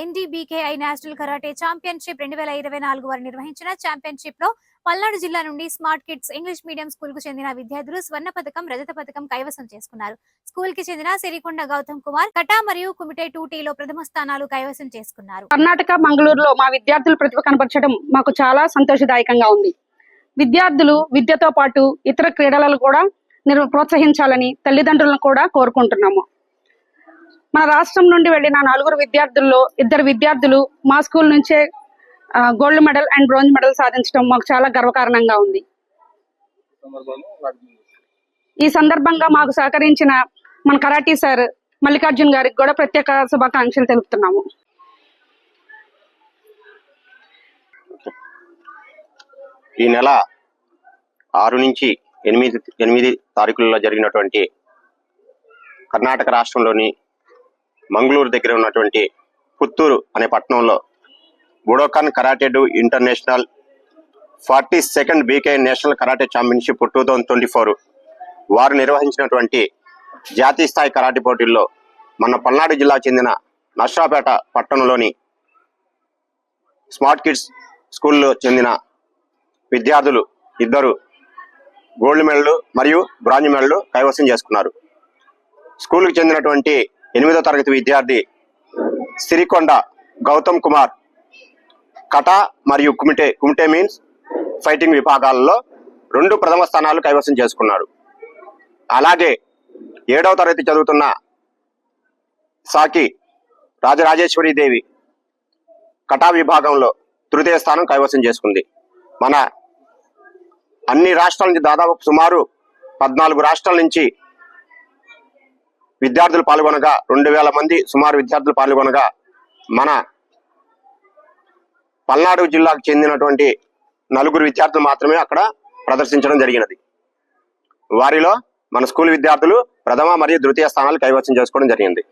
NDBKI national karate championship 2024 వారు నిర్వహించిన championship లో పల్నాడు జిల్లా నుండి smart kids English medium school కు చెందిన విద్యార్థులు స్వర్ణ పతకం రజత పతకం కైవసం చేసుకున్నారు. స్కూల్ కి చెందిన సిరికొండ గౌతమ్ కుమార్ కటా మరియు కుమిటే 2Tలో ప్రథమ స్థానాలు కైవసం చేసుకున్నారు. కర్ణాటక మంగళూరులో మా విద్యార్థులు ప్రతిభ కనబరచడం మాకు చాలా సంతోషదాయకంగా ఉంది. విద్యార్థులు విద్యతో పాటు ఇతర క్రీడలను కూడా ప్రోత్సహించాలని తల్లిదండ్రులను కూడా కోరుకుంటున్నాము. మన రాష్ట్రం నుండి వెళ్లిన 4 విద్యార్థుల్లో 2 విద్యార్థులు మా స్కూల్ నుంచే gold medal and bronze medal సాధించడం మాకు చాలా గర్వకారణంగా ఉంది. ఈ సందర్భంగా మాకు సహకరించిన మన కరాటీ సార్ మల్లికార్జున్ గారికి కూడా ప్రత్యేక శుభాకాంక్షలు తెలుపుతున్నాము. ఈ నెల 6 నుంచి 8 తారీఖులలో జరిగినటువంటి కర్ణాటక రాష్ట్రంలోని మంగళూరు దగ్గర ఉన్నటువంటి పుత్తూరు అనే పట్టణంలో Budokan karate do international 42nd BKI national karate championship 2024 వారు నిర్వహించినటువంటి జాతీయ స్థాయి కరాటే పోటీల్లో మన పల్నాడు జిల్లాకు చెందిన నర్సాపేట పట్టణంలోని స్మార్ట్ కిడ్స్ స్కూల్లో చెందిన విద్యార్థులు 2 గోల్డ్ మెడల్ మరియు బ్రాంజ్ మెడల్ కైవసం చేసుకున్నారు. స్కూల్కి చెందినటువంటి 8వ తరగతి విద్యార్థి సిరికొండ గౌతమ్ కుమార్ కటా మరియు కుమిటే మీన్స్ ఫైటింగ్ విభాగాలలో 2 ప్రథమ స్థానాలు కైవసం చేసుకున్నాడు. అలాగే 7వ తరగతి చదువుతున్న సాకి రాజరాజేశ్వరి దేవి కటా విభాగంలో తృతీయ స్థానం కైవసం చేసుకుంది. మన అన్ని రాష్ట్రాల నుంచి దాదాపు సుమారు 14 రాష్ట్రాల నుంచి విద్యార్థులు పాల్గొనగా 2000 మంది సుమారు విద్యార్థులు పాల్గొనగా మన పల్నాడు జిల్లాకు చెందినటువంటి 4 విద్యార్థులు మాత్రమే అక్కడ ప్రదర్శించడం జరిగినది. వారిలో మన స్కూల్ విద్యార్థులు ప్రథమ మరియు ద్వితీయ స్థానాలు కైవసం చేసుకోవడం జరిగింది.